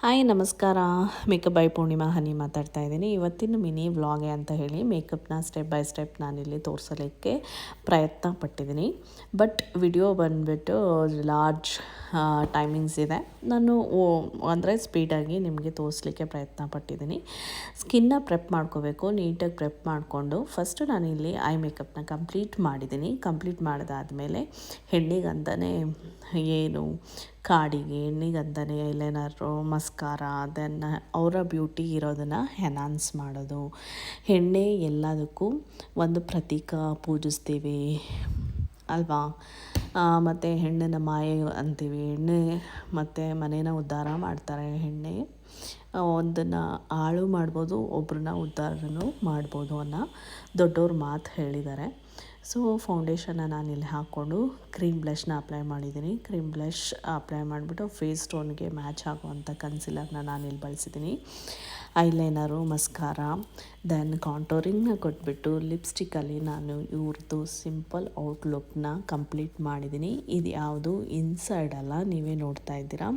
Hi ನಮಸ್ಕಾರ. Makeup by Purnima ಹನಿ ಮಾತಾಡ್ತಾ ಇದ್ದೀನಿ. ಇವತ್ತಿನ ಮಿನಿ ವ್ಲಾಗೆ ಅಂತ ಹೇಳಿ ಮೇಕಪ್ನ ಸ್ಟೆಪ್ ಬೈ ಸ್ಟೆಪ್ ನಾನಿಲ್ಲಿ ತೋರಿಸಲಿಕ್ಕೆ ಪ್ರಯತ್ನ ಪಟ್ಟಿದ್ದೀನಿ. ಬಟ್ ವಿಡಿಯೋ ಬಂದುಬಿಟ್ಟು ಲಾರ್ಜ್ ಟೈಮಿಂಗ್ಸ್ ಇದೆ. ನಾನು ಅಂದರೆ ಸ್ಪೀಡಾಗಿ ನಿಮಗೆ ತೋರಿಸ್ಲಿಕ್ಕೆ ಪ್ರಯತ್ನ ಪಟ್ಟಿದ್ದೀನಿ. ಸ್ಕಿನ್ನ ಪ್ರೆಪ್ ಮಾಡ್ಕೋಬೇಕು. ನೀಟಾಗಿ ಪ್ರೆಪ್ ಮಾಡಿಕೊಂಡು ಫಸ್ಟು ನಾನಿಲ್ಲಿ ಐ ಮೇಕಪ್ನ ಕಂಪ್ಲೀಟ್ ಮಾಡಿದ್ದೀನಿ. ಕಂಪ್ಲೀಟ್ ಮಾಡಿದಾದಮೇಲೆ ಹೆಣ್ಣಿಗಂತಲೇ ಏನು ಕಾಡಿಗೆ ಹೆಣ್ಣಿಗಂತಲೇ ಐಲೈನರು, ಮಸ್ಕಾರ, ದೆನ್ ಅವರ ಬ್ಯೂಟಿ ಇರೋದನ್ನು ಎನ್ಹಾನ್ಸ್ ಮಾಡೋದು. ಹೆಣ್ಣೆ ಎಲ್ಲದಕ್ಕೂ ಒಂದು ಪ್ರತೀಕ ಪೂಜಿಸ್ತೀವಿ ಅಲ್ವಾ. ಮತ್ತು ಹೆಣ್ಣನ್ನು ಮಾಯೆ ಅಂತೀವಿ. ಹೆಣ್ಣೆ ಮತ್ತು ಮನೇನ ಉದ್ಧಾರ ಮಾಡ್ತಾರೆ. ಹೆಣ್ಣೆ ಒಂದನ್ನು ಹಾಳು ಮಾಡ್ಬೋದು, ಒಬ್ರನ್ನ ಉದ್ಧಾರನೂ ಮಾಡ್ಬೋದು ಅನ್ನೋ ದೊಡ್ಡವ್ರ ಮಾತು ಹೇಳಿದ್ದಾರೆ. ಸೊ ಫೌಂಡೇಶನ್ನ ನಾನಿಲ್ಲಿ ಹಾಕ್ಕೊಂಡು ಕ್ರೀಮ್ ಬ್ಲಷ್ನ ಅಪ್ಲೈ ಮಾಡಿದ್ದೀನಿ. ಕ್ರೀಮ್ ಬ್ಲಷ್ ಅಪ್ಲೈ ಮಾಡಿಬಿಟ್ಟು ಫೇಸ್ ಟೋನ್ಗೆ ಮ್ಯಾಚ್ ಆಗುವಂಥ ಕನ್ಸಿಲರ್ನ ನಾನಿಲ್ಲಿ ಬಳಸಿದ್ದೀನಿ. ಐಲೈನರು, ಮಸ್ಕಾರ, ದೆನ್ ಕಾಂಟೋರಿಂಗ್ನ ಕೊಟ್ಬಿಟ್ಟು ಲಿಪ್ಸ್ಟಿಕ್ಕಲ್ಲಿ ನಾನು ಇವ್ರದ್ದು ಸಿಂಪಲ್ ಔಟ್ಲುಕ್ನ ಕಂಪ್ಲೀಟ್ ಮಾಡಿದ್ದೀನಿ. ಇದು ಯಾವುದು ಇನ್ಸೈಡ್ ಅಲ್ಲ, ನೀವೇ ನೋಡ್ತಾ ಇದ್ದೀರಾ.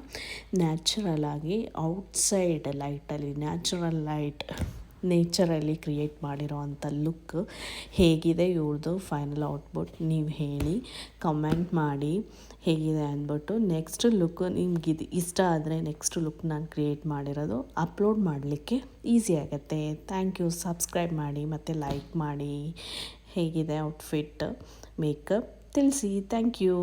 ನ್ಯಾಚುರಲ್ ಆಗಿ ಔಟ್ಸೈಡ್ ಲೈಟಲ್ಲಿ ನ್ಯಾಚುರಲ್ ಲೈಟ್ ನೇಚರಲ್ಲಿ ಕ್ರಿಯೇಟ್ ಮಾಡಿರೋ ಅಂಥ ಲುಕ್ ಹೇಗಿದೆ ಇವ್ರದ್ದು ಫೈನಲ್ ಔಟ್ಪುಟ್ ನೀವು ಹೇಳಿ, ಕಮೆಂಟ್ ಮಾಡಿ ಹೇಗಿದೆ ಅಂದ್ಬಿಟ್ಟು. ನೆಕ್ಸ್ಟ್ ಲುಕ್ ನಿಮ್ಗೆ ಇದು ಇಷ್ಟ ಆದರೆ ನೆಕ್ಸ್ಟ್ ಲುಕ್ ನಾನು ಕ್ರಿಯೇಟ್ ಮಾಡಿರೋದು ಅಪ್ಲೋಡ್ ಮಾಡಲಿಕ್ಕೆ ಈಸಿ ಆಗುತ್ತೆ. Thank you. ಸಬ್ಸ್ಕ್ರೈಬ್ ಮಾಡಿ ಮತ್ತು ಲೈಕ್ ಮಾಡಿ. ಹೇಗಿದೆ ಔಟ್ಫಿಟ್ ಮೇಕಪ್ ತಿಳಿಸಿ. Thank you.